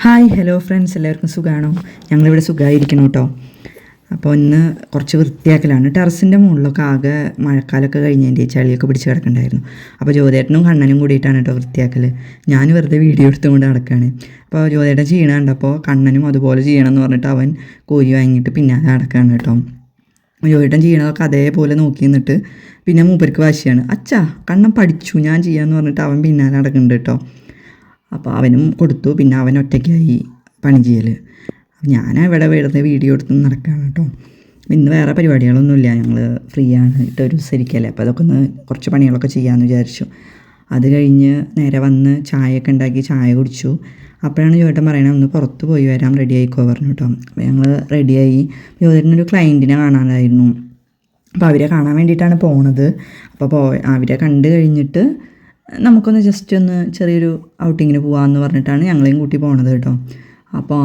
Hi hello friends, എല്ലാവർക്കും സുഖമാണോ? ഞങ്ങളിവിടെ സുഖമായിരിക്കണം കേട്ടോ. അപ്പോൾ ഇന്ന് കുറച്ച് വൃത്തിയാക്കലാണ്. ടെറസിൻ്റെ മുകളിലൊക്കെ ആകെ മഴക്കാലമൊക്കെ കഴിഞ്ഞതിൻ്റെ ചളിയൊക്കെ പിടിച്ച് കിടക്കണ്ടായിരുന്നു. അപ്പോൾ ജ്യോതേട്ടനും കണ്ണനും കൂടിയിട്ടാണ് കേട്ടോ വൃത്തിയാക്കൽ. ഞാൻ വെറുതെ വീഡിയോ എടുത്തുകൊണ്ട് നടക്കുകയാണ്. അപ്പോൾ ജ്യോതേട്ടൻ ചെയ്യണ കണ്ടപ്പോൾ കണ്ണനും അതുപോലെ ചെയ്യണമെന്ന് പറഞ്ഞിട്ട് അവൻ കോരി വാങ്ങിയിട്ട് പിന്നാലെ നടക്കുകയാണ് കേട്ടോ. ജ്യോതേട്ടൻ ചെയ്യണതൊക്കെ അതേപോലെ നോക്കി നിന്നിട്ട് പിന്നെ മൂപ്പർക്ക് വാശിയാണ്, അച്ഛാ കണ്ണൻ പഠിച്ചു ഞാൻ ചെയ്യാമെന്ന് പറഞ്ഞിട്ട് അവൻ പിന്നാലെ നടക്കുന്നുണ്ട് കേട്ടോ. അപ്പോൾ അവനും കൊടുത്തു. പിന്നെ അവൻ ഒറ്റയ്ക്കായി പണി ചെയ്യൽ. ഞാൻ ഇവിടെ വെറുതെ വീഡിയോ എടുത്ത് നടക്കുകയാണ് കേട്ടോ. ഇന്ന് വേറെ പരിപാടികളൊന്നുമില്ല, ഞങ്ങൾ ഫ്രീ ആണ് ഇട്ടൊരു ദിവസമായിരിക്കല്ലേ. അപ്പോൾ അതൊക്കെ ഒന്ന് കുറച്ച് പണികളൊക്കെ ചെയ്യാമെന്ന് വിചാരിച്ചു. അത് കഴിഞ്ഞ് നേരെ വന്ന് ചായയൊക്കെ ഉണ്ടാക്കി ചായ കുടിച്ചു. അപ്പോഴാണ് ജ്യോതേട്ടൻ പറയണത് ഒന്ന് പുറത്ത് പോയി വരാം, റെഡി ആയിക്കോ പറഞ്ഞു കേട്ടോ. അപ്പോൾ ഞങ്ങൾ റെഡിയായി. ജ്യോതേട്ടനൊരു ക്ലയൻറ്റിനെ കാണാനായിരുന്നു. അപ്പോൾ അവരെ കാണാൻ വേണ്ടിയിട്ടാണ് പോണത്. അപ്പോൾ അവരെ കണ്ടു കഴിഞ്ഞിട്ട് നമുക്കൊന്ന് ജസ്റ്റ് ഒന്ന് ചെറിയൊരു ഔട്ടിങ്ങിന് പോകാമെന്ന് പറഞ്ഞിട്ടാണ് ഞങ്ങളെയും കൂട്ടി പോണത് കേട്ടോ. അപ്പോൾ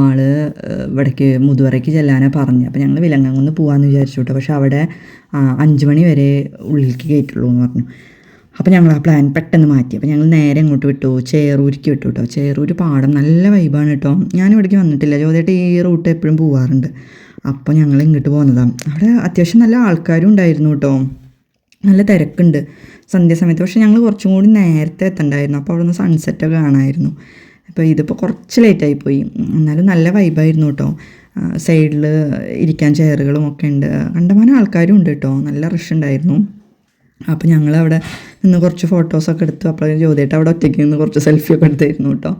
ഇവിടേക്ക് മുതുവറയ്ക്ക് ചെല്ലാനാണ് പറഞ്ഞത്. അപ്പോൾ ഞങ്ങൾ വിലങ്ങുന്ന് പോകാമെന്ന് വിചാരിച്ചു കേട്ടോ. പക്ഷേ അവിടെ 5 മണി വരെ ഉള്ളിലേക്ക് കയറ്റുള്ളൂ എന്ന് പറഞ്ഞു. അപ്പോൾ ഞങ്ങൾ ആ പ്ലാൻ പെട്ടെന്ന് മാറ്റി. അപ്പോൾ ഞങ്ങൾ നേരെ ഇങ്ങോട്ട് വിട്ടു, ചേറൂരിക്ക് വിട്ടു കേട്ടോ. ചേറൂർ പാടം നല്ല വൈബാണ് കേട്ടോ. ഞാനിവിടേക്ക് വന്നിട്ടില്ല, ജ്യോതിയേട്ടൻ ഈ റൂട്ട് എപ്പോഴും പോകാറുണ്ട്. അപ്പോൾ ഞങ്ങൾ ഇങ്ങോട്ട് പോകുന്നതാണ്. അവിടെ അത്യാവശ്യം നല്ല ആൾക്കാരും ഉണ്ടായിരുന്നു കേട്ടോ, നല്ല തിരക്കുണ്ട് സന്ധ്യാസമയത്ത്. പക്ഷേ ഞങ്ങൾ കുറച്ചും കൂടി നേരത്തെ എത്തണ്ടായിരുന്നു. അപ്പോൾ അവിടെ നിന്ന് സൺസെറ്റൊക്കെ കാണാമായിരുന്നു. അപ്പോൾ ഇതിപ്പോൾ കുറച്ച് ലേറ്റായിപ്പോയി, എന്നാലും നല്ല വൈബായിരുന്നു കേട്ടോ. സൈഡിൽ ഇരിക്കാൻ ചെയറുകളും ഒക്കെ ഉണ്ട്, കണ്ടമാനം ആൾക്കാരും ഉണ്ട് കേട്ടോ, നല്ല റഷ് ഉണ്ടായിരുന്നു. അപ്പോൾ ഞങ്ങളവിടെ നിന്ന് കുറച്ച് ഫോട്ടോസൊക്കെ എടുത്തു. അപ്പോൾ ജ്യോതിയേട്ടൻ അവിടെ ഒറ്റയ്ക്ക് നിന്ന് കുറച്ച് സെൽഫിയൊക്കെ എടുത്തായിരുന്നു കേട്ടോ.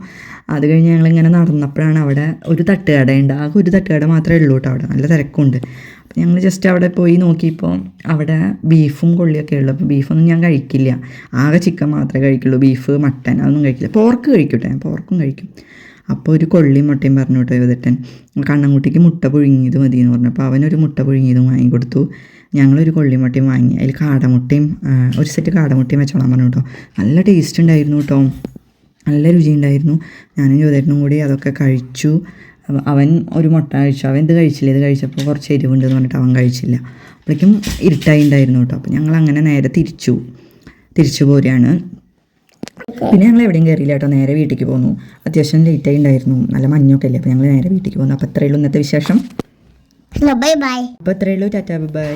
അത് കഴിഞ്ഞ് ഞങ്ങളിങ്ങനെ നടന്നപ്പോഴാണ് അവിടെ ഒരു തട്ടുകടയുണ്ട്. ആകെ ഒരു തട്ടുകട മാത്രമേ ഉള്ളൂ കേട്ടോ, അവിടെ നല്ല തിരക്കുണ്ട്. അപ്പോൾ ഞങ്ങൾ ജസ്റ്റ് അവിടെ പോയി നോക്കിയപ്പോൾ അവിടെ ബീഫും കൊള്ളിയൊക്കെ ഉള്ളു. അപ്പോൾ ബീഫൊന്നും ഞാൻ കഴിക്കില്ല, ആകെ ചിക്കൻ മാത്രമേ കഴിക്കുള്ളൂ. ബീഫ് മട്ടൻ അതൊന്നും കഴിക്കില്ല. പോർക്ക് കഴിക്കൂട്ടെ, ഞാൻ പോർക്കും കഴിക്കും. അപ്പോൾ ഒരു കൊള്ളിയും മുട്ടയും പറഞ്ഞു കേട്ടോ ജ്യോതിയേട്ടൻ. കണ്ണൻകുട്ടിക്ക് മുട്ട പുഴുങ്ങിയത് മതി എന്ന് പറഞ്ഞു. അപ്പോൾ അവനൊരു മുട്ട പുഴുങ്ങിയതും വാങ്ങിക്കൊടുത്തു. ഞങ്ങളൊരു കൊള്ളിമുട്ടയും വാങ്ങി, അതിൽ കാടമുട്ടയും ഒരു സെറ്റ് കാടമുട്ടയും വെച്ചോളാൻ പറഞ്ഞു കേട്ടോ. നല്ല ടേസ്റ്റ് ഉണ്ടായിരുന്നു കേട്ടോ, നല്ല രുചി ഉണ്ടായിരുന്നു. ഞാനും ജ്യോതിയേട്ടനും കൂടി അതൊക്കെ കഴിച്ചു. അവൻ ഒരു മുട്ട കഴിച്ചു, അവൻ ഇത് കഴിച്ചില്ല. ഇത് കഴിച്ചപ്പോൾ കുറച്ച് എരിവുണ്ടെന്ന് പറഞ്ഞിട്ട് അവൻ കഴിച്ചില്ല. അപ്പോഴേക്കും ഇരുട്ടായി ഉണ്ടായിരുന്നു കേട്ടോ. അപ്പോൾ ഞങ്ങൾ അങ്ങനെ നേരെ തിരിച്ചു പോരുകയാണ്. പിന്നെ ഞങ്ങൾ എവിടെയും കയറിയില്ല കേട്ടോ, നേരെ വീട്ടിലേക്ക് പോന്നു. അത്യാവശ്യം ലേറ്റായി ഉണ്ടായിരുന്നു, നല്ല മഞ്ഞൊക്കെ അല്ലേ. അപ്പോൾ ഞങ്ങൾ നേരെ വീട്ടിലേക്ക് പോന്നു. അപ്പോൾ അത്രയേ ഉള്ളൂ ഇന്നത്തെ വിശേഷം. Bye bye. അപ്പോൾ അത്രയേ ഉള്ളൂ, ടാറ്റാ ബൈ.